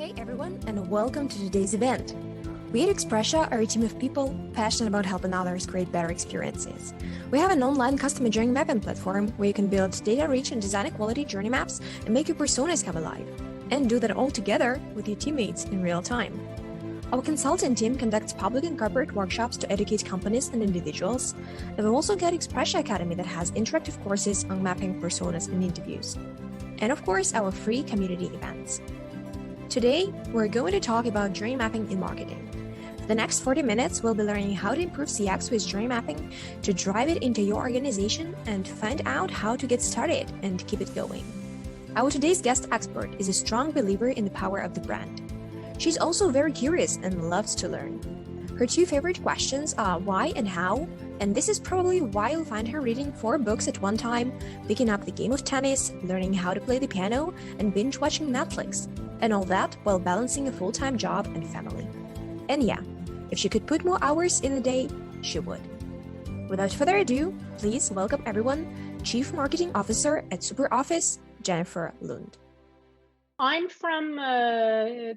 Hey everyone, and welcome to today's event. We at Expressia are a team of people passionate about helping others create better experiences. We have an online customer journey mapping platform where you can build data-rich and design-quality journey maps and make your personas come alive, and do that all together with your teammates in real time. Our consulting team conducts public and corporate workshops to educate companies and individuals, and we also got Expressia Academy that has interactive courses on mapping personas and interviews. And of course, our free community events. Today, we're going to talk about journey mapping in marketing. For the next 40 minutes, we'll be learning how to improve CX with journey mapping, to drive it into your organization, and find out how to get started and keep it going. Our today's guest expert is a strong believer in the power of the brand. She's also very curious and loves to learn. Her two favorite questions are why and how, and this is probably why you'll find her reading 4 books at one time, picking up the game of tennis, learning how to play the piano, and binge-watching Netflix. And all that while balancing a full-time job and family. And yeah, if she could put more hours in the day, she would. Without further ado, please welcome everyone, Chief Marketing Officer at SuperOffice, Jennifer Lund. I'm from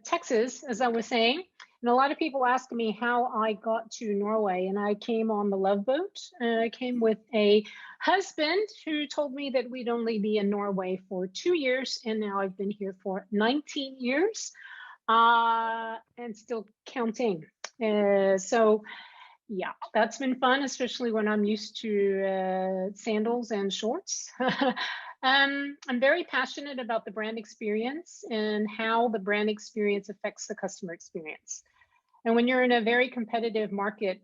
Texas, as I was saying, and a lot of people ask me how I got to Norway, and I came on the Love Boat. I came with a husband who told me that we'd only be in Norway for 2 years, and now I've been here for 19 years and still counting. So yeah, that's been fun, especially when I'm used to sandals and shorts. I'm very passionate about the brand experience and how the brand experience affects the customer experience. And when you're in a very competitive market,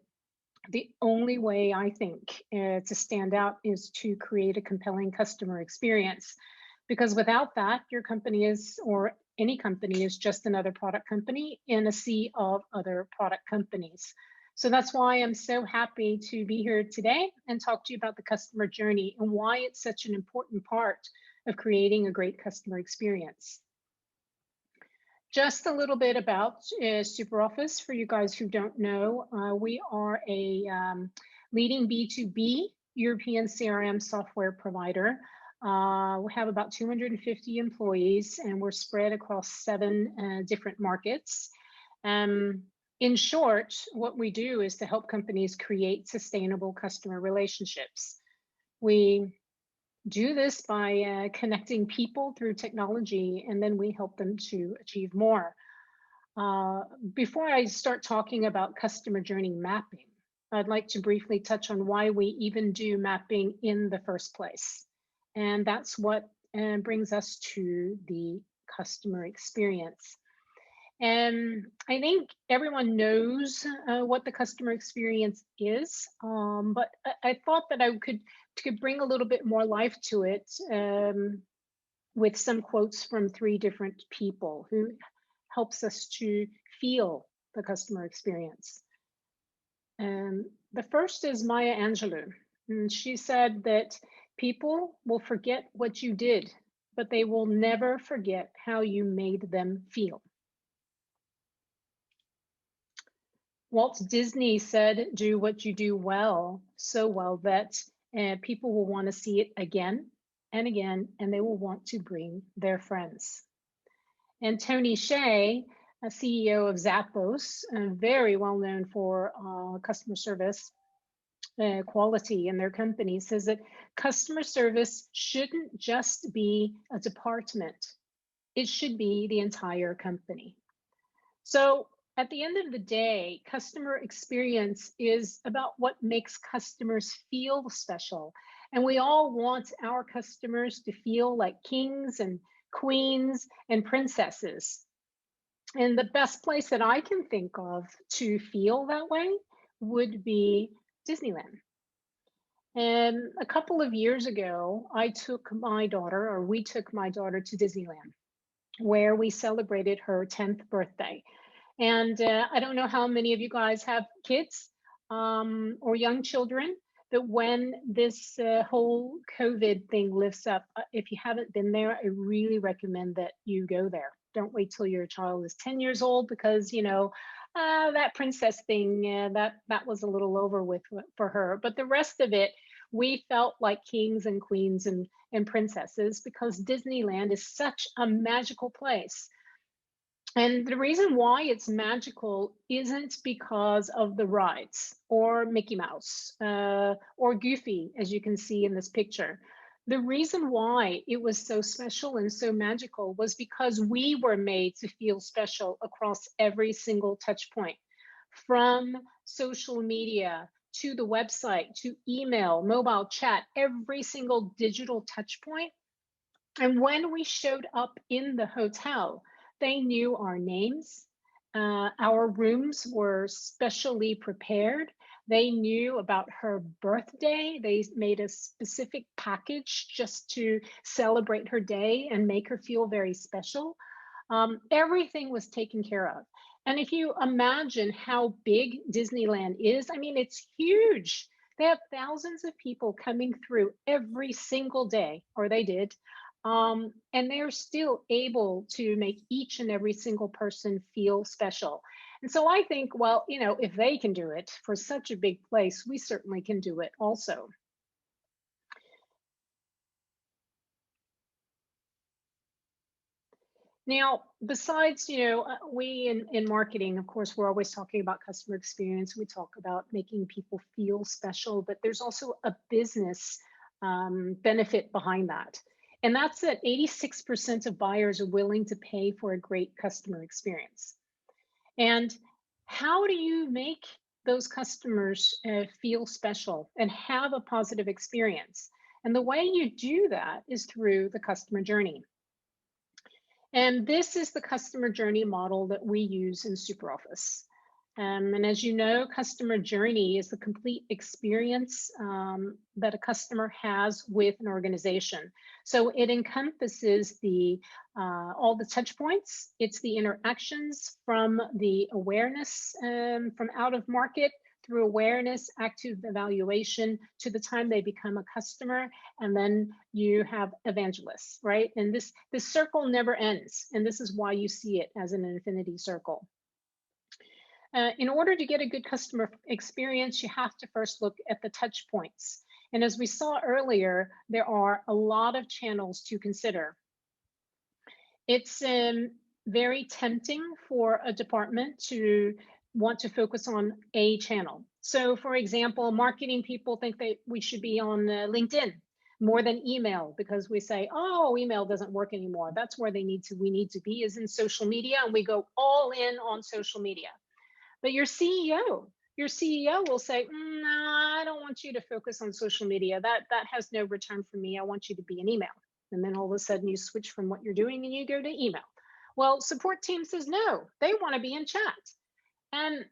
the only way I think to stand out is to create a compelling customer experience. Because without that, your company is, or any company is just another product company in a sea of other product companies. So that's why I'm so happy to be here today and talk to you about the customer journey and why it's such an important part of creating a great customer experience. Just a little bit about SuperOffice for you guys who don't know. We are a leading B2B European CRM software provider. We have about 250 employees and we're spread across 7 different markets. In short, what we do is to help companies create sustainable customer relationships. We do this by connecting people through technology, and then we help them to achieve more. Before I start talking about customer journey mapping, I'd like to briefly touch on why we even do mapping in the first place. And that's what brings us to the customer experience. And I think everyone knows what the customer experience is, but I thought that I could bring a little bit more life to it with some quotes from 3 different people who helps us to feel the customer experience. The first is Maya Angelou, and she said that people will forget what you did, but they will never forget how you made them feel. Walt Disney said, do what you do well, so well that people will want to see it again and again, and they will want to bring their friends. And Tony Hsieh, a CEO of Zappos, very well known for customer service quality in their company, says that customer service shouldn't just be a department. It should be the entire company. So at the end of the day, customer experience is about what makes customers feel special. And we all want our customers to feel like kings and queens and princesses. And the best place that I can think of to feel that way would be Disneyland. And a couple of years ago, we took my daughter to Disneyland, where we celebrated her 10th birthday. And I don't know how many of you guys have kids or young children, but when this whole COVID thing lifts up, if you haven't been there, I really recommend that you go there. Don't wait till your child is 10 years old because, you know, that princess thing, that was a little over with for her. But the rest of it, we felt like kings and queens and princesses because Disneyland is such a magical place. And the reason why it's magical isn't because of the rides or Mickey Mouse or Goofy, as you can see in this picture. The reason why it was so special and so magical was because we were made to feel special across every single touch point, from social media to the website to email, mobile chat, every single digital touch point. And when we showed up in the hotel, they knew our names. Our rooms were specially prepared. They knew about her birthday. They made a specific package just to celebrate her day and make her feel very special. Everything was taken care of. And if you imagine how big Disneyland is, I mean, it's huge. They have thousands of people coming through every single day, or they did. And they're still able to make each and every single person feel special. And so I think, well, you know, if they can do it for such a big place, we certainly can do it also. Now, besides, we in marketing, of course, we're always talking about customer experience. We talk about making people feel special, but there's also a business benefit behind that. And that's that 86% of buyers are willing to pay for a great customer experience. And how do you make those customers feel special and have a positive experience? And the way you do that is through the customer journey. And this is the customer journey model that we use in SuperOffice. And as you know, customer journey is the complete experience that a customer has with an organization. So it encompasses all the touch points. It's the interactions from the awareness from out of market through awareness, active evaluation to the time they become a customer, and then you have evangelists, right? And this circle never ends, and this is why you see it as an infinity circle. In order to get a good customer experience, you have to first look at the touch points. And as we saw earlier, there are a lot of channels to consider. It's very tempting for a department to want to focus on a channel. So for example, marketing people think that we should be on LinkedIn more than email, because we say, oh, email doesn't work anymore. That's where we need to be, is in social media, and we go all in on social media. But your CEO will say, no, I don't want you to focus on social media. That has no return for me. I want you to be an email. And then all of a sudden you switch from what you're doing and you go to email. Well, support team says, no, they want to be in chat. And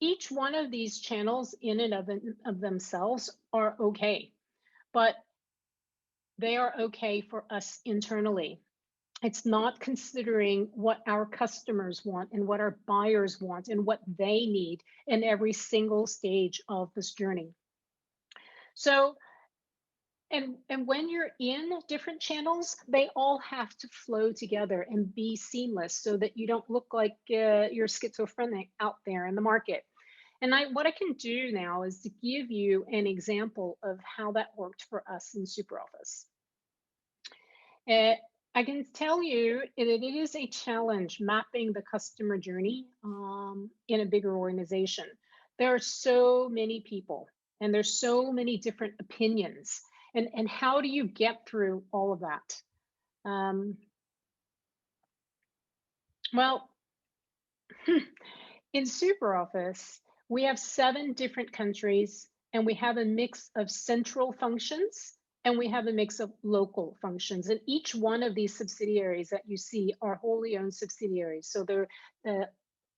each one of these channels in and of themselves are okay, but they are okay for us internally. It's not considering what our customers want and what our buyers want and what they need in every single stage of this journey. So, and when you're in different channels, they all have to flow together and be seamless so that you don't look like you're schizophrenic out there in the market. And what I can do now is to give you an example of how that worked for us in SuperOffice. I can tell you it is a challenge mapping the customer journey in a bigger organization. There are so many people and there's so many different opinions. And how do you get through all of that? Well, in SuperOffice, we have 7 different countries, and we have a mix of central functions, and we have a mix of local functions. And each one of these subsidiaries that you see are wholly owned subsidiaries. So they're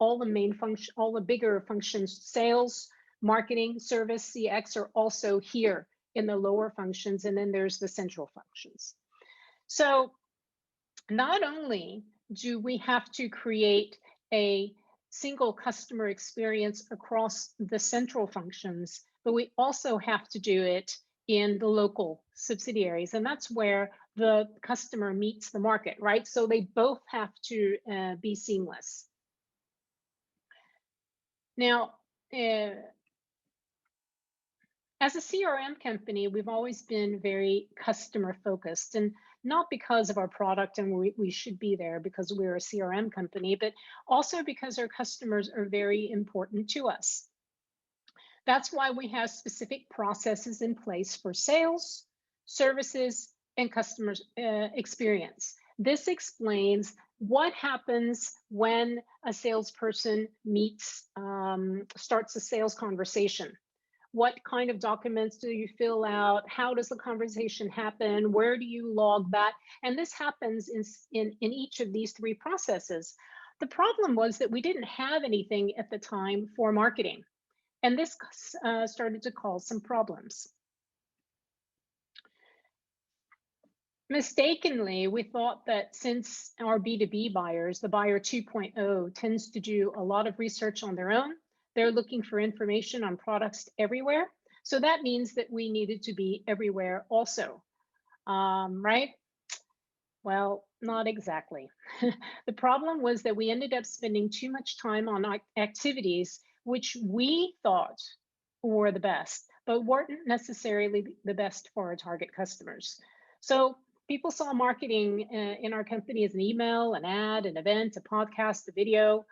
all the main function, all the bigger functions, sales, marketing, service, CX, are also here in the lower functions. And then there's the central functions. So not only do we have to create a single customer experience across the central functions, but we also have to do it in the local subsidiaries. And that's where the customer meets the market, right? So they both have to be seamless. Now, As a CRM company, we've always been very customer focused, and not because of our product and we should be there because we're a CRM company, but also because our customers are very important to us. That's why we have specific processes in place for sales, services, and customer experience. This explains what happens when a salesperson starts a sales conversation. What kind of documents do you fill out? How does the conversation happen? Where do you log that? And this happens in each of these three processes. The problem was that we didn't have anything at the time for marketing. And this started to cause some problems. Mistakenly, we thought that since our B2B buyers, the buyer 2.0 tends to do a lot of research on their own, they're looking for information on products everywhere. So that means that we needed to be everywhere also, right? Well, not exactly. The problem was that we ended up spending too much time on activities which we thought were the best, but weren't necessarily the best for our target customers. So people saw marketing in our company as an email, an ad, an event, a podcast, a video.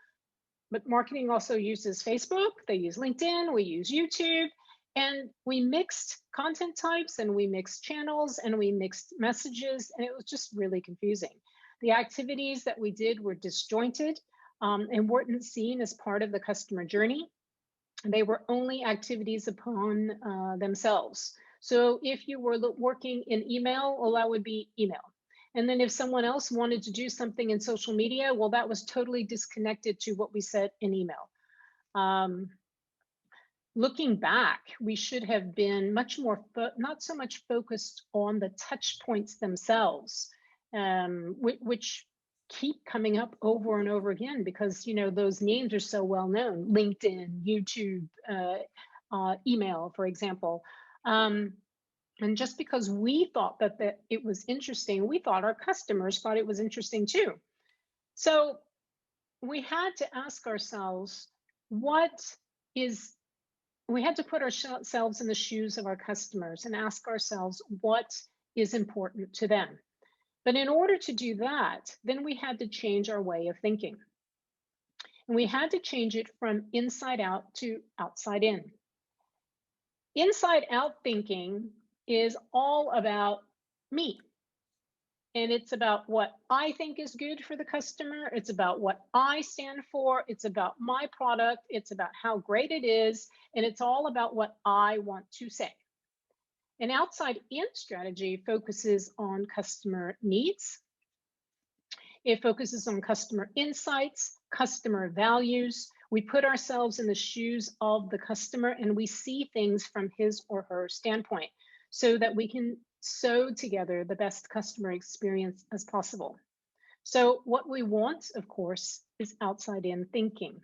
But marketing also uses Facebook, they use LinkedIn, we use YouTube, and we mixed content types and we mixed channels and we mixed messages, and it was just really confusing. The activities that we did were disjointed and weren't seen as part of the customer journey. They were only activities upon themselves. So if you were working in email, well, that would be email. And then if someone else wanted to do something in social media, well, that was totally disconnected to what we said in email. Looking back, we should have been much more, not so much focused on the touch points themselves, which keep coming up over and over again because, you know, those names are so well known: LinkedIn, YouTube, email, for example. And just because we thought that it was interesting, we thought our customers thought it was interesting too. So we had to ask ourselves, we had to put ourselves in the shoes of our customers and ask ourselves what is important to them. But in order to do that, then we had to change our way of thinking. And we had to change it from inside out to outside in. Inside out thinking is all about me. And it's about what I think is good for the customer. It's about what I stand for. It's about my product. It's about how great it is. And it's all about what I want to say. An outside in strategy focuses on customer needs. It focuses on customer insights, customer values. We put ourselves in the shoes of the customer and we see things from his or her standpoint so that we can sew together the best customer experience as possible. So what we want, of course, is outside in thinking.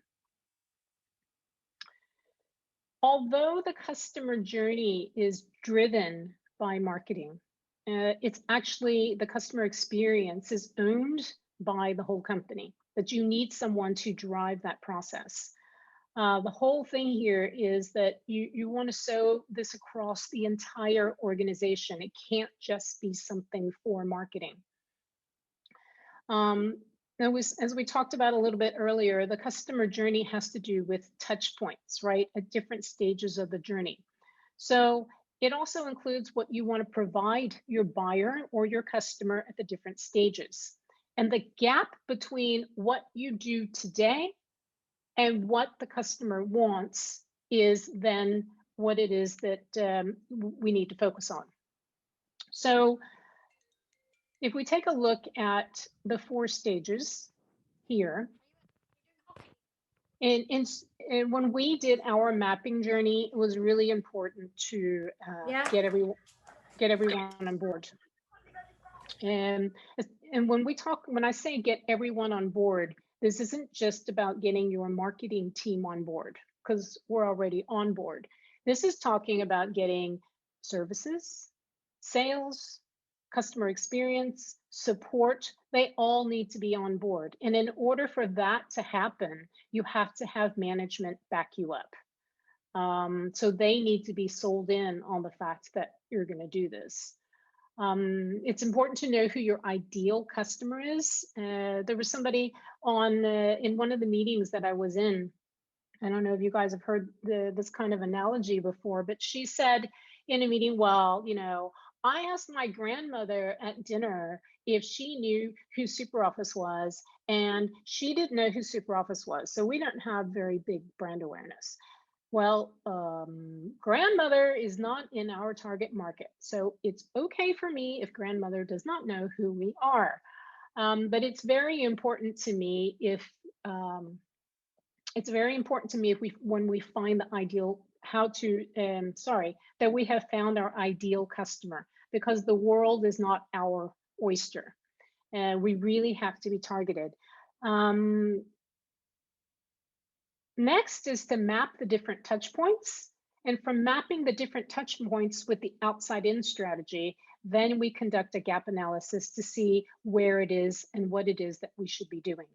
Although the customer journey is driven by marketing, it's actually the customer experience is owned by the whole company, but you need someone to drive that process. The whole thing here is that you want to sew this across the entire organization. It can't just be something for marketing. As we talked about a little bit earlier, the customer journey has to do with touch points, right, at different stages of the journey. So it also includes what you want to provide your buyer or your customer at the different stages. And the gap between what you do today and what the customer wants is then what it is that we need to focus on. So if we take a look at the 4 stages here, and when we did our mapping journey, it was really important to get everyone on board. And when I say get everyone on board, this isn't just about getting your marketing team on board, because we're already on board. This is talking about getting services, sales, customer experience, support. They all need to be on board. And in order for that to happen, you have to have management back you up. So they need to be sold in on the fact that you're going to do this. It's important to know who your ideal customer is. There was somebody on in one of the meetings that I was in. I don't know if you guys have heard this kind of analogy before, but she said in a meeting, well, I asked my grandmother at dinner if she knew who SuperOffice was, and she didn't know who SuperOffice was. So we don't have very big brand awareness. Well, grandmother is not in our target market. So it's okay for me if grandmother does not know who we are. But it's very important to me if when we find the ideal, that we have found our ideal customer, because the world is not our oyster. We really have to be targeted. Next is to map the different touch points. And from mapping the different touch points with the outside-in strategy, then we conduct a gap analysis to see where it is and what it is that we should be doing.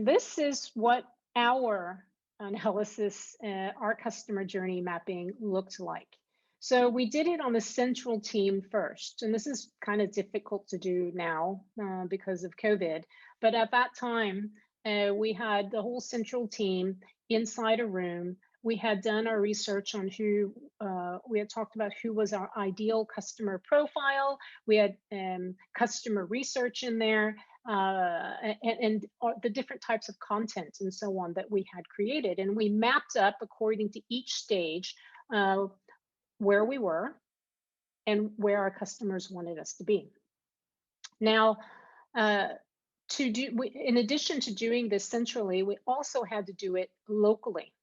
This is what our analysis, our customer journey mapping looked like. So we did it on the central team first, and this is kind of difficult to do now because of COVID. But at that time, we had the whole central team inside a room. We had done our research on we had talked about who was our ideal customer profile. We had customer research in there, and the different types of content and so on that we had created. And we mapped up according to each stage where we were and where our customers wanted us to be. Now, in addition to doing this centrally, we also had to do it locally.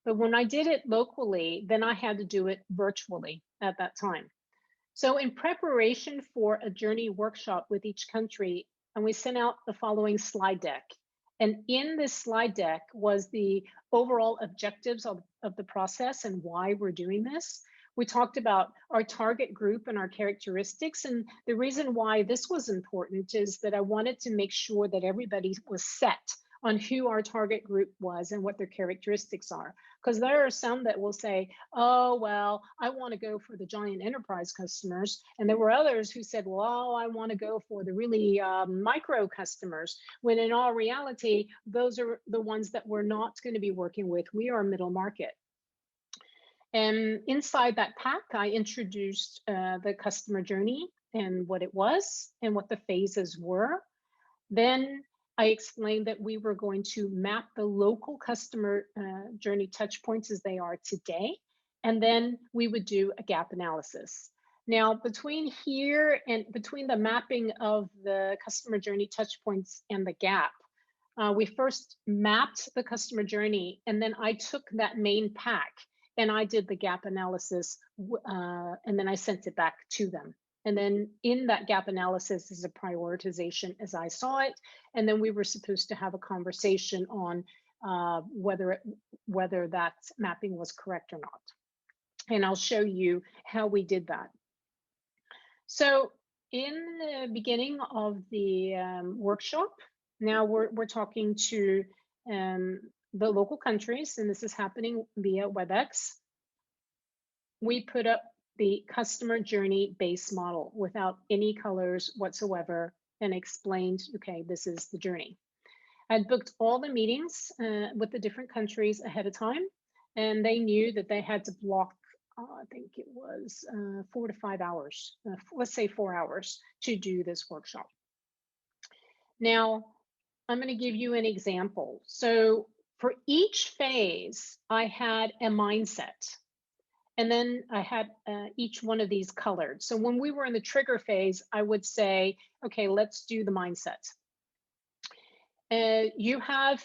But when I did it locally, then I had to do it virtually at that time. So in preparation for a journey workshop with each country, and we sent out the following slide deck. And in this slide deck was the overall objectives of the process and why we're doing this. We talked about our target group and our characteristics. And the reason why this was important is that I wanted to make sure that everybody was set on who our target group was and what their characteristics are. Because there are some that will say, oh, well, I want to go for the giant enterprise customers. And there were others who said, well, I want to go for the really micro customers, when in all reality, those are the ones that we're not going to be working with. We are middle market. And inside that pack, I introduced the customer journey and what it was and what the phases were. Then I explained that we were going to map the local customer journey touch points as they are today, and then we would do a gap analysis. Now, between here and between the mapping of the customer journey touch points and the gap, we first mapped the customer journey, and then I took that main pack and I did the gap analysis, and then I sent it back to them. And then in that gap analysis is a prioritization as I saw it. And then we were supposed to have a conversation on whether that mapping was correct or not. And I'll show you how we did that. So in the beginning of the workshop, now we're talking to the local countries, and this is happening via WebEx. We put up the customer journey base model without any colors whatsoever and explained, okay, this is the journey. I'd booked all the meetings with the different countries ahead of time, and they knew that they had to block, I think it was 4 to 5 hours, let's say 4 hours to do this workshop. Now, I'm going to give you an example. So for each phase, I had a mindset. And then I had each one of these colored. So when we were in the trigger phase, I would say, okay, let's do the mindset. You have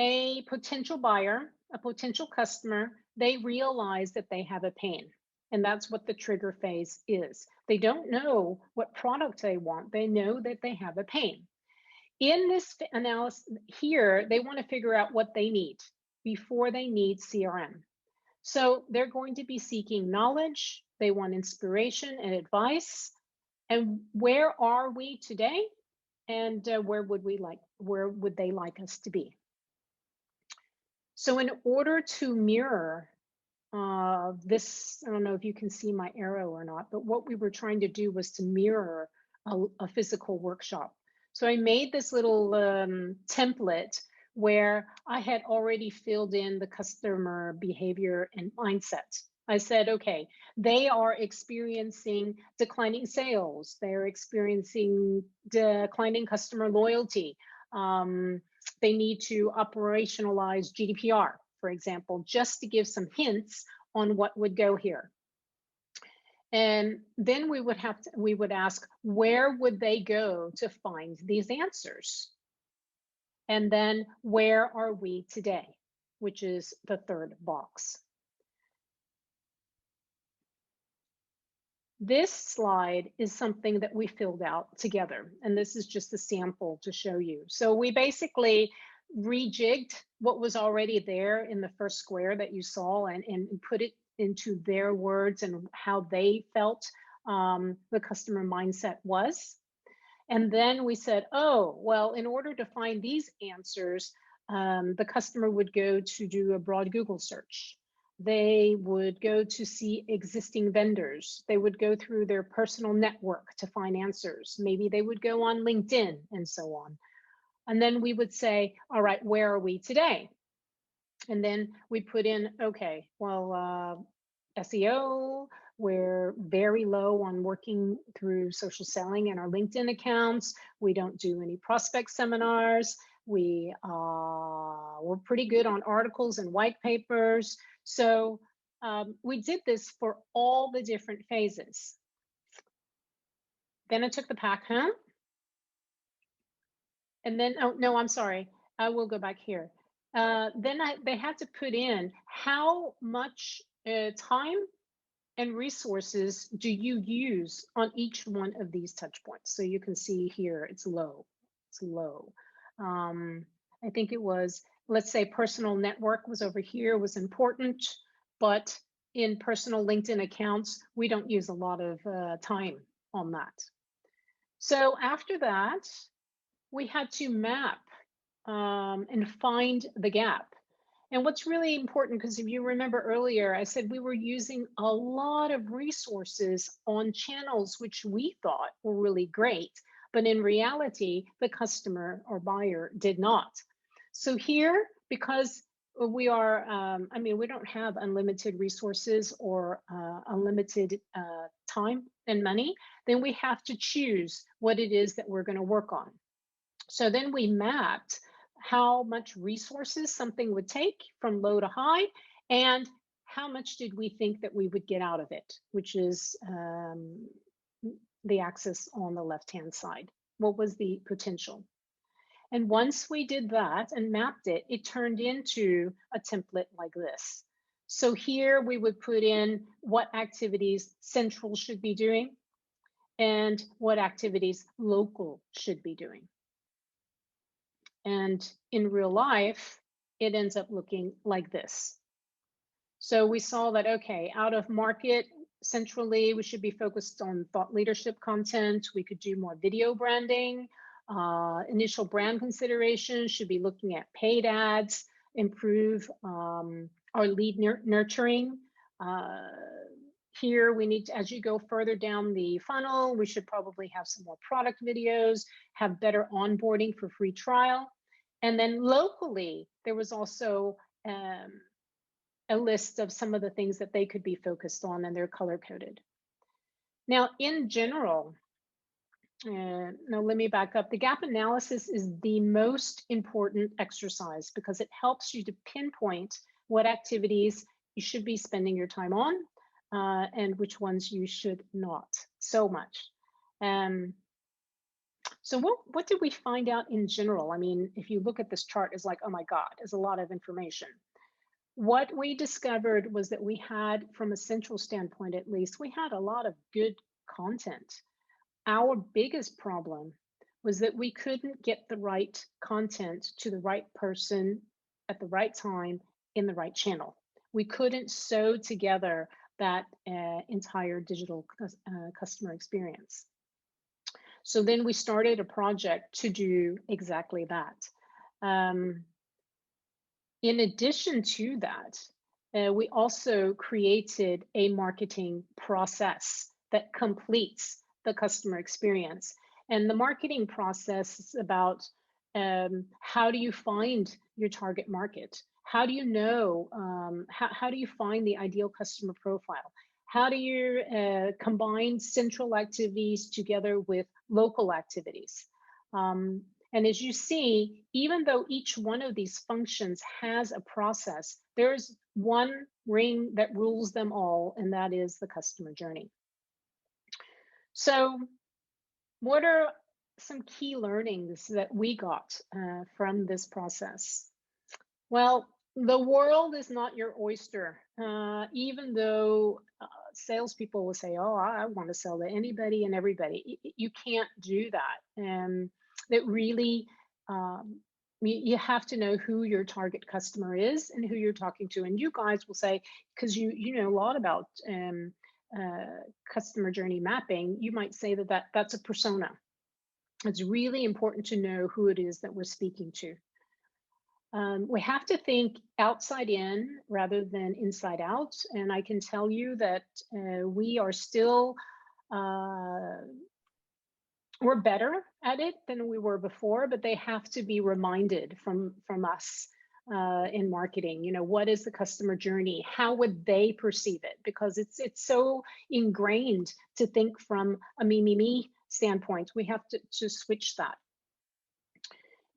a potential buyer, a potential customer. They realize that they have a pain. And that's what the trigger phase is. They don't know what product they want. They know that they have a pain. In this analysis here, they want to figure out what they need before they need CRM. So they're going to be seeking knowledge. They want inspiration and advice. And where are we today? And where would they like us to be? So in order to mirror this, I don't know if you can see my arrow or not, but what we were trying to do was to mirror a physical workshop. So I made this little template where I had already filled in the customer behavior and mindset. I said, okay, they are experiencing declining sales. They're experiencing declining customer loyalty. They need to operationalize GDPR, for example, just to give some hints on what would go here. And then we would ask, where would they go to find these answers? And then where are we today, which is the third box. This slide is something that we filled out together, and this is just a sample to show you. So we basically rejigged what was already there in the first square that you saw and put it into their words and how they felt the customer mindset was. And then we said, oh, well, in order to find these answers, the customer would go to do a broad Google search. They would go to see existing vendors. They would go through their personal network to find answers. Maybe they would go on LinkedIn and so on. And then we would say, all right, where are we today? And then we put in, okay, well, SEO, we're very low on working through social selling in our LinkedIn accounts. We don't do any prospect seminars. We're pretty good on articles and white papers. So we did this for all the different phases. Then I took the pack home. And then, oh, no, I'm sorry. I will go back here. Then they had to put in how much time and resources do you use on each one of these touch points. So you can see here, it's low. It's low. I think it was, let's say personal network was over here, was important, but in personal LinkedIn accounts, we don't use a lot of time on that. So after that, we had to map and find the gap. And what's really important, because if you remember earlier, I said we were using a lot of resources on channels which we thought were really great, but in reality, the customer or buyer did not. So here, because we are, I mean, we don't have unlimited resources or unlimited time and money, then we have to choose what it is that we're going to work on. So then we mapped how much resources something would take from low to high, and how much did we think that we would get out of it, which is the axis on the left-hand side. What was the potential? And once we did that and mapped it, it turned into a template like this. So here we would put in what activities central should be doing and what activities local should be doing. And in real life, it ends up looking like this. So we saw that, okay, out of market, centrally, we should be focused on thought leadership content. We could do more video branding. Initial brand consideration should be looking at paid ads, improve our lead nurturing. Here we need to, as you go further down the funnel, we should probably have some more product videos, have better onboarding for free trial. And then locally, there was also a list of some of the things that they could be focused on, and they're color coded. Now, in general, now let me back up. The gap analysis is the most important exercise because it helps you to pinpoint what activities you should be spending your time on and which ones you should not so much. So what did we find out in general? I mean, if you look at this chart, it's like, oh my God, it's a lot of information. What we discovered was that we had, from a central standpoint at least, we had a lot of good content. Our biggest problem was that we couldn't get the right content to the right person at the right time in the right channel. We couldn't sew together that entire digital customer experience. So then we started a project to do exactly that. In addition to that, we also created a marketing process that completes the customer experience. And the marketing process is about how do you find your target market? How do you know, how do you find the ideal customer profile? How do you combine central activities together with local activities? Um, and as you see, even though each one of these functions has a process, there's one ring that rules them all, and that is the customer journey. So, what are some key learnings that we got from this process? Well, the world is not your oyster. Even though salespeople will say, "Oh, I want to sell to anybody and everybody," you can't do that. And it really, um, you have to know who your target customer is and who you're talking to. And you guys will say, because you know a lot about customer journey mapping, you might say that's a persona. It's really important to know who it is that we're speaking to. We have to think outside in rather than inside out. And I can tell you that we are still, uh, we're better at it than we were before, but they have to be reminded from us in marketing. You know, what is the customer journey? How would they perceive it? Because it's so ingrained to think from a me standpoint. We have to switch that.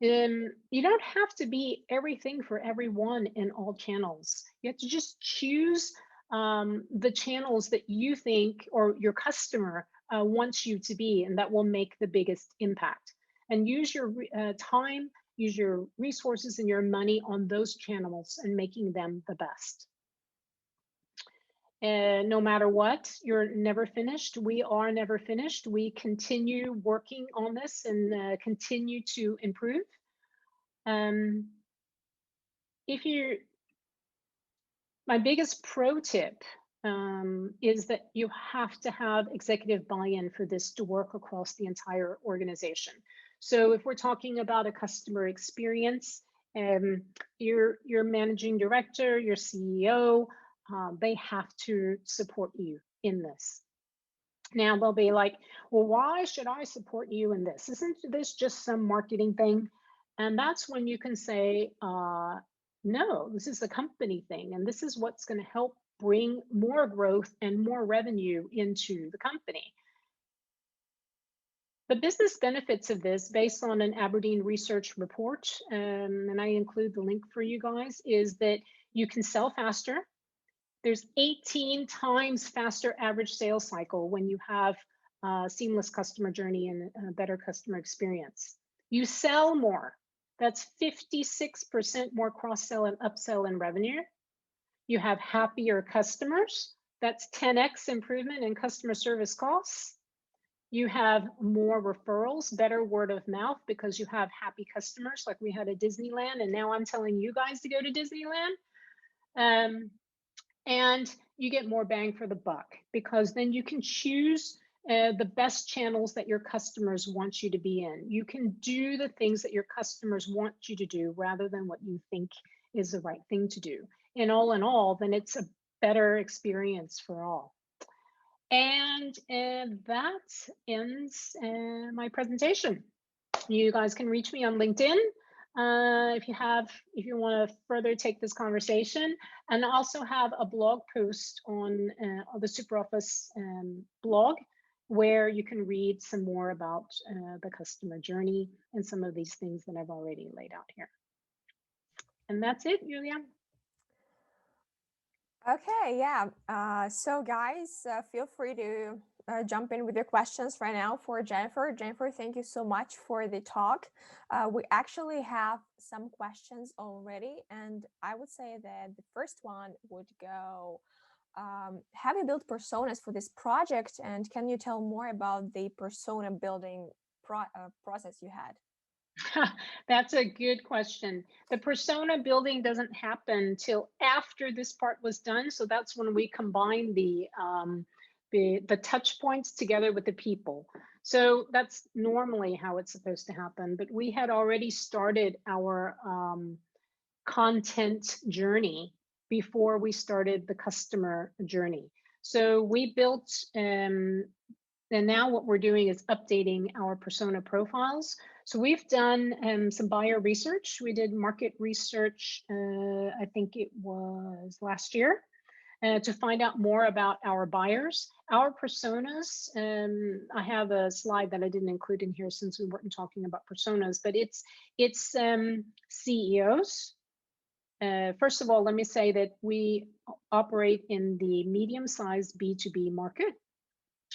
You don't have to be everything for everyone in all channels. You have to just choose the channels that you think or your customer wants you to be, and that will make the biggest impact. And use your time, use your resources and your money on those channels and making them the best. No matter what, you're never finished. We are never finished. We continue working on this and continue to improve. Um, if you, my biggest pro tip is that you have to have executive buy-in for this to work across the entire organization. So if we're talking about a customer experience, your managing director, your CEO, they have to support you in this. Now they'll be like, well, why should I support you in this? Isn't this just some marketing thing? And that's when you can say, no, this is a company thing, and this is what's going to help bring more growth and more revenue into the company. The business benefits of this, based on an Aberdeen research report, and I include the link for you guys, is that you can sell faster. There's 18 times faster average sales cycle when you have a seamless customer journey and a better customer experience. You sell more. That's 56% more cross-sell and upsell in revenue. You have happier customers. That's 10x improvement in customer service costs. You have more referrals, better word of mouth, because you have happy customers, like we had at Disneyland, and now I'm telling you guys to go to Disneyland. And you get more bang for the buck, because then you can choose the best channels that your customers want you to be in. You can do the things that your customers want you to do rather than what you think is the right thing to do. And all in all, then it's a better experience for all. And that ends my presentation. You guys can reach me on LinkedIn if you want to further take this conversation, and I also have a blog post on the SuperOffice blog, where you can read some more about the customer journey and some of these things that I've already laid out here. And that's it, Julia. Okay, yeah. So guys, feel free to jump in with your questions right now for Jennifer. Jennifer, thank you so much for the talk. We actually have some questions already, and I would say that the first one would go, have you built personas for this project, and can you tell more about the persona building process you had? That's a good question. The persona building doesn't happen till after this part was done. So that's when we combine the touch points together with the people. So that's normally how it's supposed to happen. But we had already started our content journey before we started the customer journey. So we built, and now what we're doing is updating our persona profiles. So we've done some buyer research. We did market research, I think it was last year, to find out more about our buyers. Our personas, I have a slide that I didn't include in here since we weren't talking about personas, but it's CEOs. First of all, let me say that we operate in the medium-sized B2B market.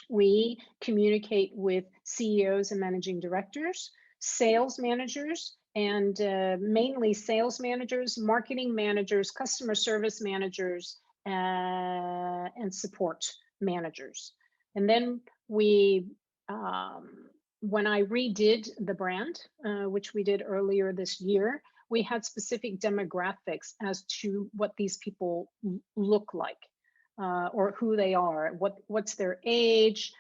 We communicate with CEOs and managing directors, sales managers, and mainly sales managers, marketing managers, customer service managers, and support managers. And then we, when I redid the brand, which we did earlier this year, we had specific demographics as to what these people look like, or who they are, what's their age,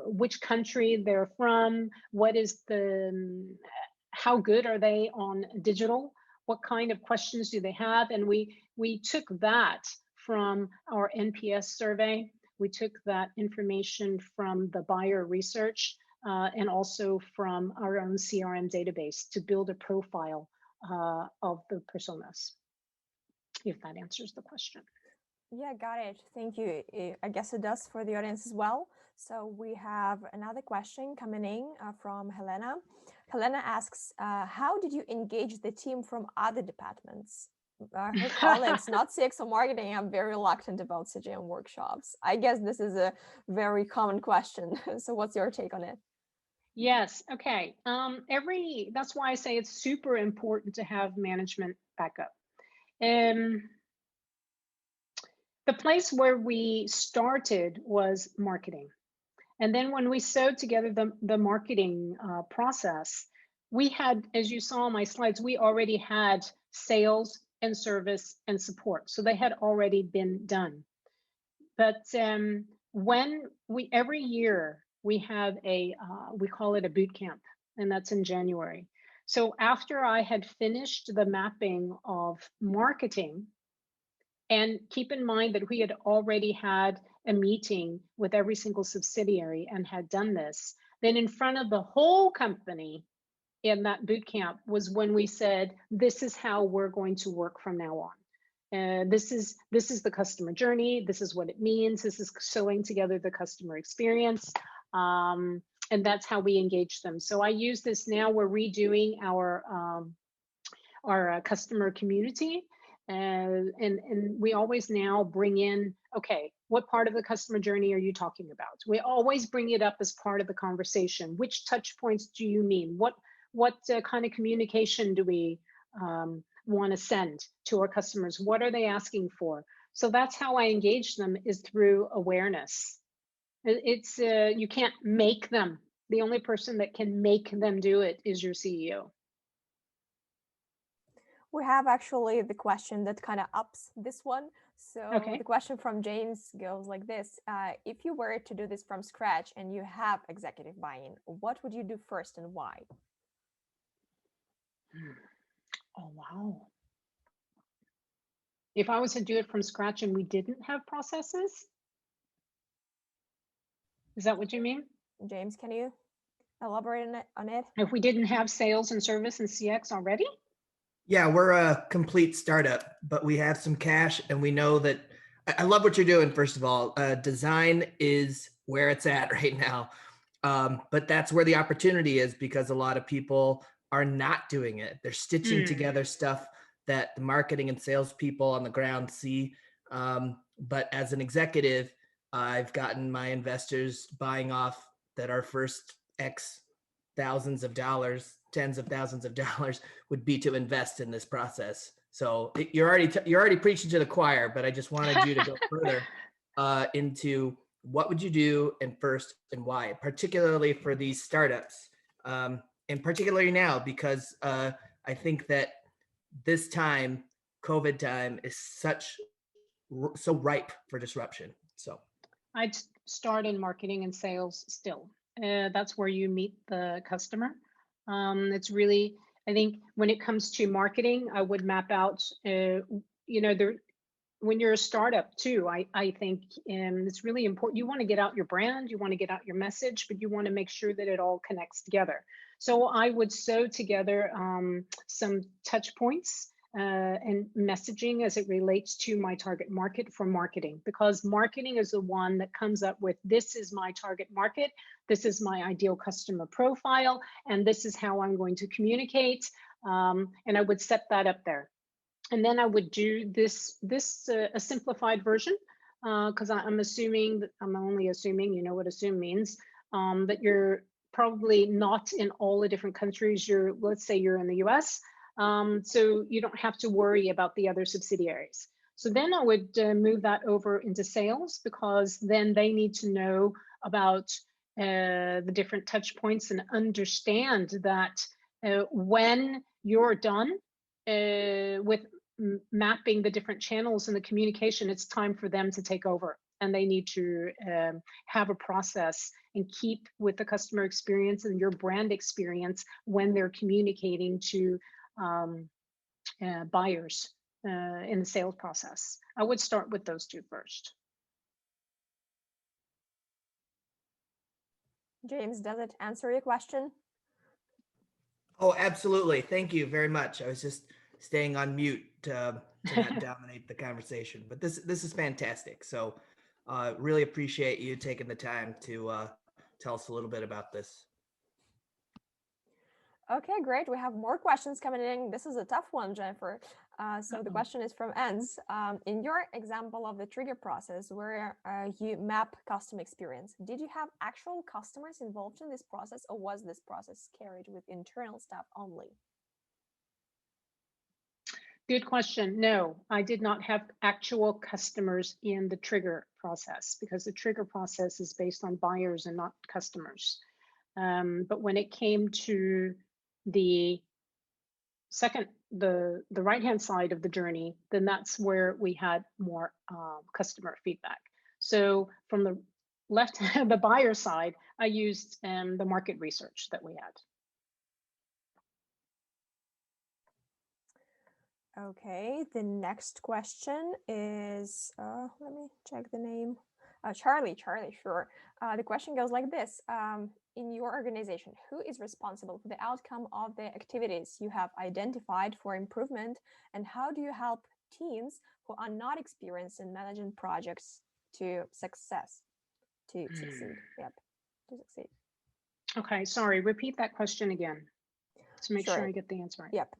which country they're from, what is how good are they on digital, what kind of questions do they have, and we took that from our NPS survey. We took that information from the buyer research, and also from our own CRM database to build a profile of the personas, if that answers the question. Yeah, got it. Thank you. I guess it does for the audience as well. So we have another question coming in from Helena. Helena asks, how did you engage the team from other departments? Her colleagues, not CX or marketing, are very reluctant about CGM workshops. I guess this is a very common question. So what's your take on it? Yes. Okay. That's why I say it's super important to have management backup. The place where we started was marketing. And then when we sewed together the marketing process, we had, as you saw on my slides, we already had sales and service and support. So they had already been done. But when every year we have we call it a boot camp, and that's in January. So after I had finished the mapping of marketing, and keep in mind that we had already had a meeting with every single subsidiary and had done this, then in front of the whole company in that boot camp was when we said, this is how we're going to work from now on. This is the customer journey. This is what it means. This is sewing together the customer experience. And that's how we engage them. So I use this now. We're redoing our customer community. And we always now bring in, okay, what part of the customer journey are you talking about? We always bring it up as part of the conversation. Which touch points do you mean? What kind of communication do we want to send to our customers? What are they asking for? So that's how I engage them, is through awareness. It's you can't make them. The only person that can make them do it is your CEO. We have actually the question that kind of ups this one. So okay. The question from James goes like this. If you were to do this from scratch and you have executive buy-in, what would you do first and why? Oh, wow. If I was to do it from scratch and we didn't have processes? Is that what you mean? James, can you elaborate on it? If we didn't have sales and service and CX already? Yeah, we're a complete startup, but we have some cash, and we know that I love what you're doing. First of all, design is where it's at right now. But that's where the opportunity is, because a lot of people are not doing it. They're stitching together stuff that the marketing and sales people on the ground see. But as an executive, I've gotten my investors buying off that our first X thousands of dollars, tens of thousands of dollars would be to invest in this process. So you're already preaching to the choir, but I just wanted you to go further into what would you do, and first, and why, particularly for these startups, and particularly now, because I think that this time, COVID time, is so ripe for disruption. So I'd start in marketing and sales still. That's where you meet the customer. It's really, I think when it comes to marketing, I would map out, there, when you're a startup too, I think it's really important. You want to get out your brand, you want to get out your message, but you want to make sure that it all connects together. So I would sew together some touch points and messaging as it relates to my target market for marketing, because marketing is the one that comes up with, this is my target market, this is my ideal customer profile, and this is how I'm going to communicate. And I would set that up there. And then I would do this a simplified version, because I'm assuming, I'm only assuming, you know what assume means, that you're probably not in all the different countries. Let's say you're in the US, so you don't have to worry about the other subsidiaries. So then I would move that over into sales, because then they need to know about the different touch points and understand that when you're done with mapping the different channels and the communication, it's time for them to take over, and they need to have a process and keep with the customer experience and your brand experience when they're communicating to buyers in the sales process. I would start with those two first. James, does it answer your question? Oh, absolutely. Thank you very much. I was just staying on mute to not dominate the conversation, but this is fantastic. So really appreciate you taking the time to tell us a little bit about this. Okay, great. We have more questions coming in. This is a tough one, Jennifer. So the question is from Enz. In your example of the trigger process where you map customer experience, did you have actual customers involved in this process, or was this process carried with internal staff only? Good question. No, I did not have actual customers in the trigger process, because the trigger process is based on buyers and not customers. But when it came to the right-hand side of the journey, then that's where we had more customer feedback. So from the left, the buyer side, I used the market research that we had. Okay, the next question is, let me check the name. Charlie, sure. The question goes like this. In your organization, who is responsible for the outcome of the activities you have identified for improvement, and how do you help teams who are not experienced in managing projects to succeed? Yep, to succeed. Okay, sorry, repeat that question again to make sure I get the answer right. Yep.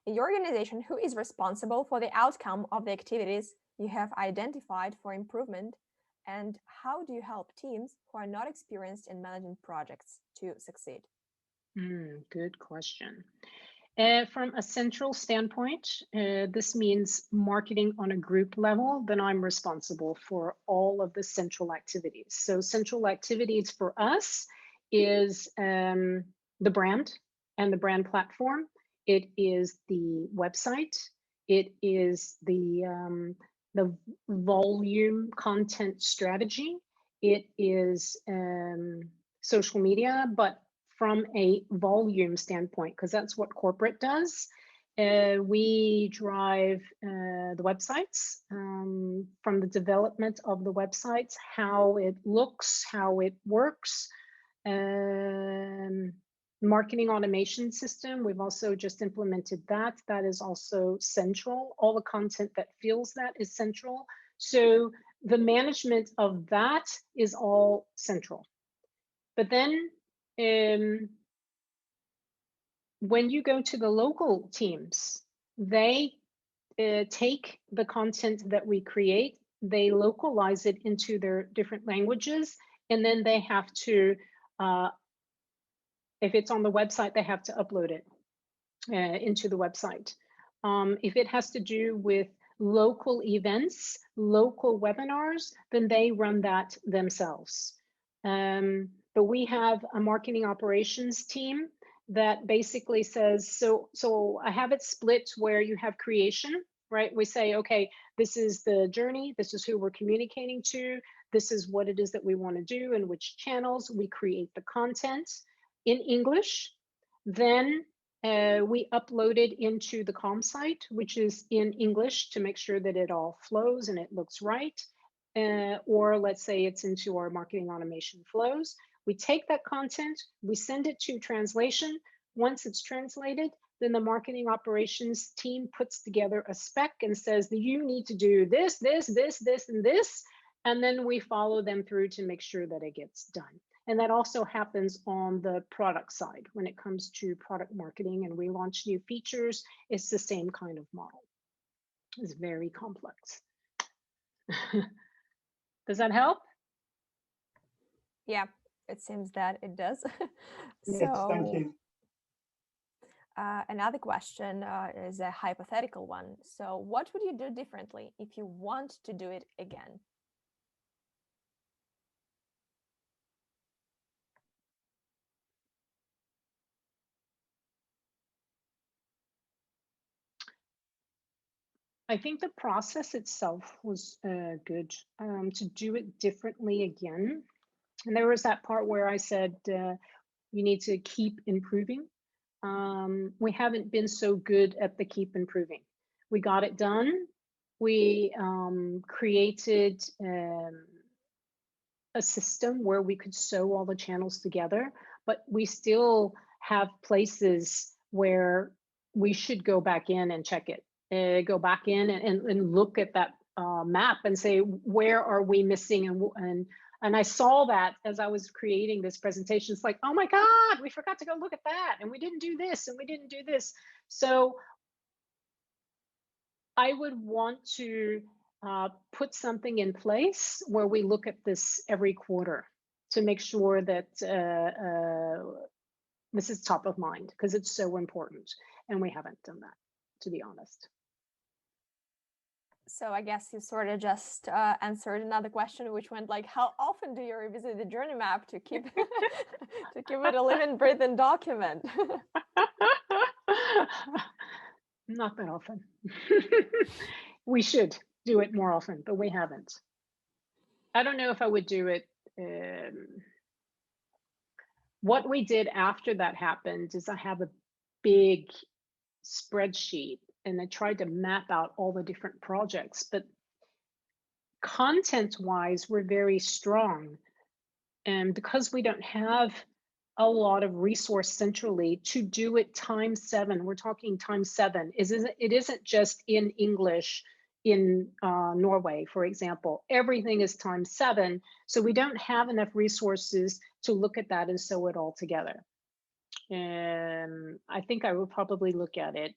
In your organization, who is responsible for the outcome of the activities you have identified for improvement, and how do you help teams who are not experienced in managing projects to succeed? Good question. From a central standpoint, this means marketing on a group level. Then I'm responsible for all of the central activities. So central activities for us is the brand and the brand platform. It is the website. It is the volume content strategy. It is social media, but from a volume standpoint, because that's what corporate does. We drive the websites, from the development of the websites, how it looks, how it works. Marketing automation system, we've also just implemented that. That is also central. All the content that fuels that is central. So the management of that is all central. But then when you go to the local teams, they take the content that we create, they localize it into their different languages, and then they have to, if it's on the website, they have to upload it into the website. If it has to do with local events, local webinars, then they run that themselves. But we have a marketing operations team that basically says, so I have it split where you have creation, right? We say, okay, this is the journey, this is who we're communicating to, this is what it is that we want to do and which channels. We create the content in English. Then We upload it into the com site, which is in English, to make sure that it all flows and it looks right. Or let's say it's into our marketing automation flows. We take that content, we send it to translation. Once it's translated, then the marketing operations team puts together a spec and says that you need to do this, this, this, this, and this. And then we follow them through to make sure that it gets done. And that also happens on the product side. When it comes to product marketing and we launch new features, it's the same kind of model. It's very complex. Does that help? Yeah, it seems that it does. Yes, thank you. Another question is a hypothetical one. So what would you do differently if you want to do it again? I think the process itself was good. To do it differently again. And there was that part where I said, you need to keep improving. We haven't been so good at the keep improving. We got it done. We created a system where we could sew all the channels together, but we still have places where we should go back in and check it. Go back in and look at that map and say, where are we missing? And I saw that as I was creating this presentation. It's like, oh my God, we forgot to go look at that. And we didn't do this and we didn't do this. So I would want to put something in place where we look at this every quarter to make sure that this is top of mind, because it's so important. And we haven't done that, to be honest. So I guess you sort of just answered another question, which went like, how often do you revisit the journey map to keep to keep it a living, breathing document? Not that often. We should do it more often, but we haven't. I don't know if I would do it. What we did after that happened is I have a big spreadsheet and I tried to map out all the different projects, but content-wise, we're very strong. And because we don't have a lot of resource centrally to do it ×7, we're talking ×7. It isn't just in English in Norway, for example. Everything is ×7. So we don't have enough resources to look at that and sew it all together. And I think I would probably look at it.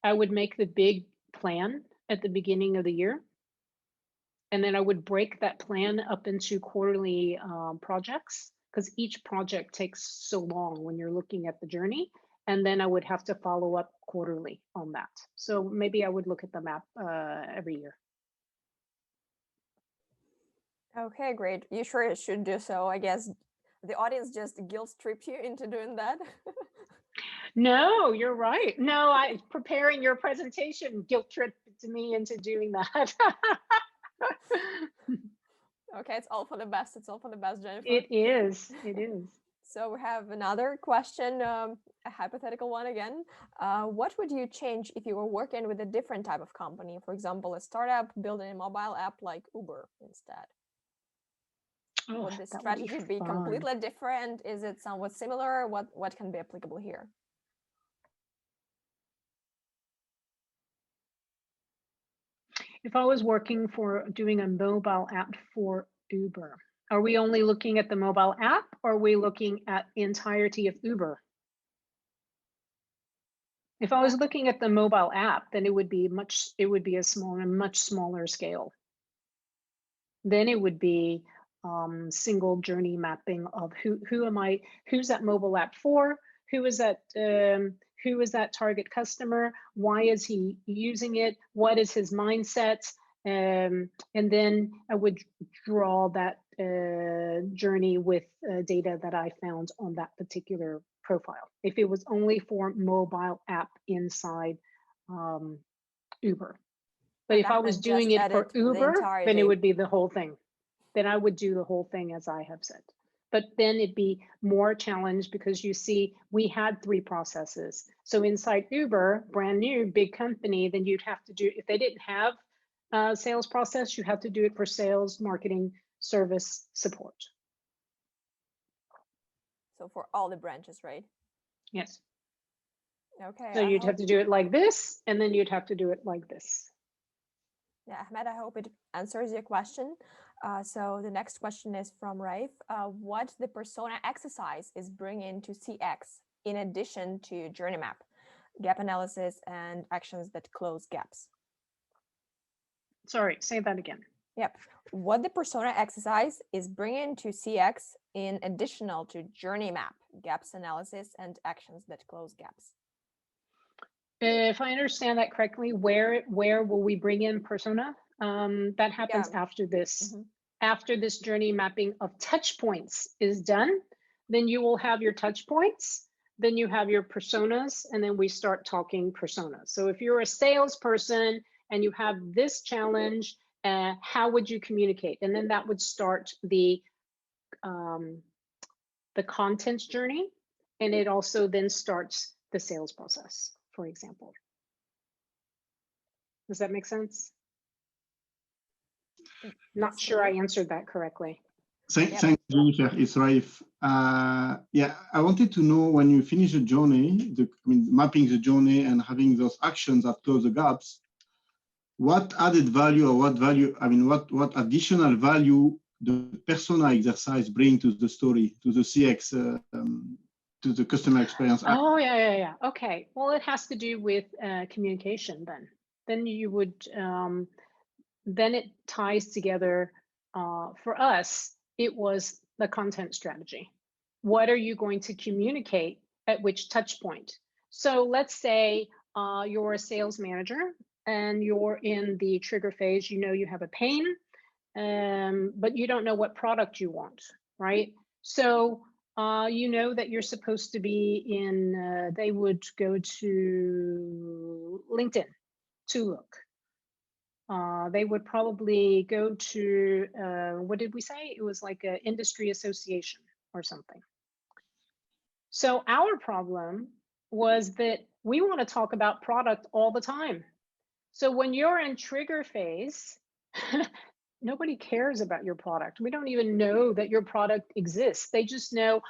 I would make the big plan at the beginning of the year. And then I would break that plan up into quarterly projects, because each project takes so long when you're looking at the journey. And then I would have to follow up quarterly on that. So maybe I would look at the map every year. Okay, great. You sure should do so. I guess the audience just guilt tripped you into doing that. No, you're right. No, preparing your presentation guilt tripped me into doing that. Okay, it's all for the best. It's all for the best, Jennifer. It is. It is. So we have another question, a hypothetical one again. What would you change if you were working with a different type of company? For example, a startup building a mobile app like Uber instead. Oh, would the strategy be fun. completely different? Is it somewhat similar? What can be applicable here? If I was working for doing a mobile app for Uber, are we only looking at the mobile app, or are we looking at the entirety of Uber? If I was looking at the mobile app, then it would be a much smaller scale. Then it would be single journey mapping of who's that mobile app for, who is that target customer, why is he using it, what is his mindset, and then I would draw that journey with data that I found on that particular profile. If it was only for mobile app inside Uber. But if I was doing it for Uber, then it would be the whole thing. Then I would do the whole thing as I have said. but then it'd be more challenged because you see, we had 3 processes. So inside Uber, brand new, big company, then you'd have to do, if they didn't have a sales process, you have to do it for sales, marketing, service, support. So for all the branches, right? Yes. Okay. So you'd have to do it like this, and then you'd have to do it like this. Yeah, Ahmed, I hope it answers your question. So the next question is from Raif. What the persona exercise is bringing to CX in addition to journey map, gap analysis, and actions that close gaps? Sorry, say that again. Yep. What the persona exercise is bringing to CX in additional to journey map, gaps analysis, and actions that close gaps? If I understand that correctly, where will we bring in persona? That happens after this. Mm-hmm. After this journey mapping of touch points is done, then you will have your touch points, then you have your personas, and then we start talking personas. So if you're a salesperson and you have this challenge, how would you communicate? And then that would start the content journey, and it also then starts the sales process, for example. Does that make sense? Not sure I answered that correctly. Thanks, Jennifer. It's Raif. Yeah, I wanted to know, when you finish a journey, mapping the journey and having those actions that close the gaps, what added value, or what additional value the persona exercise bring to the story, to the CX, to the customer experience? Oh, yeah. Okay. Well, it has to do with communication then. Then you would, then it ties together, for us, it was the content strategy. What are you going to communicate at which touch point? So let's say you're a sales manager and you're in the trigger phase, you have a pain, but you don't know what product you want, right? So you know that you're supposed to be in, they would go to LinkedIn to look. They would probably go to, what did we say? It was like an industry association or something. So our problem was that we want to talk about product all the time. So when you're in trigger phase, nobody cares about your product. We don't even know that your product exists. They just know,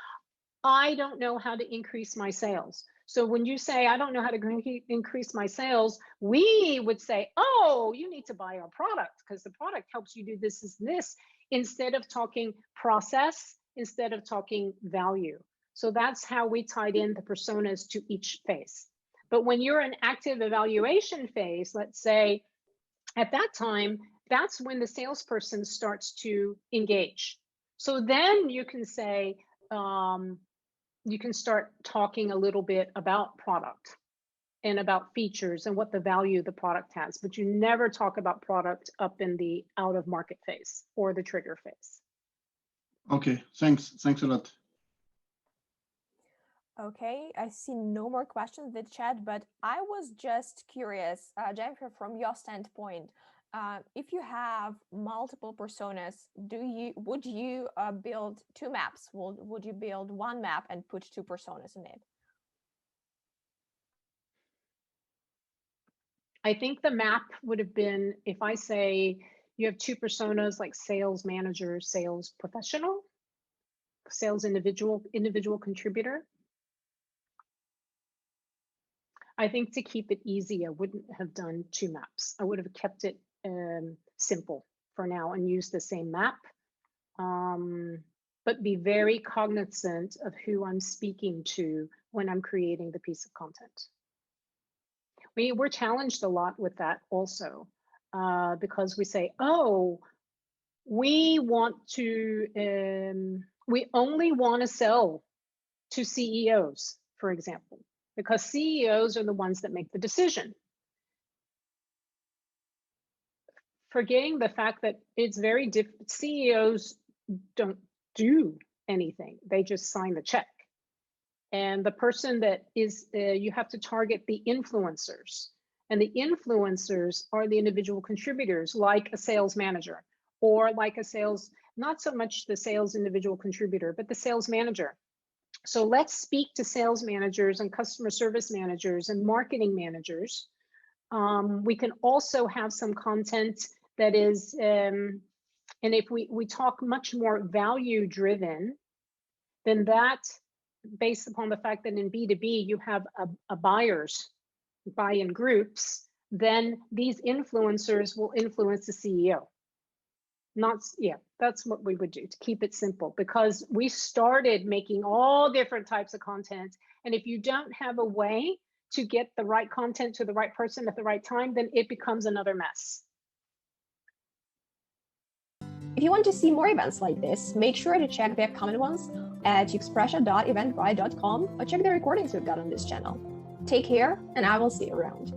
I don't know how to increase my sales. So when you say, I don't know how to increase my sales, we would say, oh, you need to buy our product because the product helps you do this, instead of talking process, instead of talking value. So that's how we tied in the personas to each phase. But when you're in active evaluation phase, let's say at that time, that's when the salesperson starts to engage. So then you can say, you can start talking a little bit about product and about features and what the value the product has, but you never talk about product up in the out of market phase or the trigger phase. Okay, thanks a lot. Okay, I see no more questions in the chat, but I was just curious, Jennifer, from your standpoint, if you have multiple personas, would you build 2 maps? Would you build 1 map and put 2 personas in it? I think the map would have been, if I say you have 2 personas like sales manager, sales professional, sales individual contributor. I think to keep it easy, I wouldn't have done 2 maps. I would have kept it simple for now and use the same map, but be very cognizant of who I'm speaking to when I'm creating the piece of content. We're challenged a lot with that also, because we say, oh, we only want to sell to CEOs, for example, because CEOs are the ones that make the decision. Forgetting the fact that it's very different. CEOs don't do anything. They just sign the check. And the person that is, you have to target the influencers. And the influencers are the individual contributors, like a sales manager or like a sales, not so much the sales individual contributor, but the sales manager. So let's speak to sales managers and customer service managers and marketing managers. We can also have some content that is, and if we talk much more value driven, then that, based upon the fact that in B2B you have a buyers buy-in groups, then these influencers will influence the CEO. That's what we would do to keep it simple, because we started making all different types of content. And if you don't have a way to get the right content to the right person at the right time, then it becomes another mess. If you want to see more events like this, make sure to check the upcoming ones at expressia.eventbrite.com or check the recordings we've got on this channel. Take care, and I will see you around.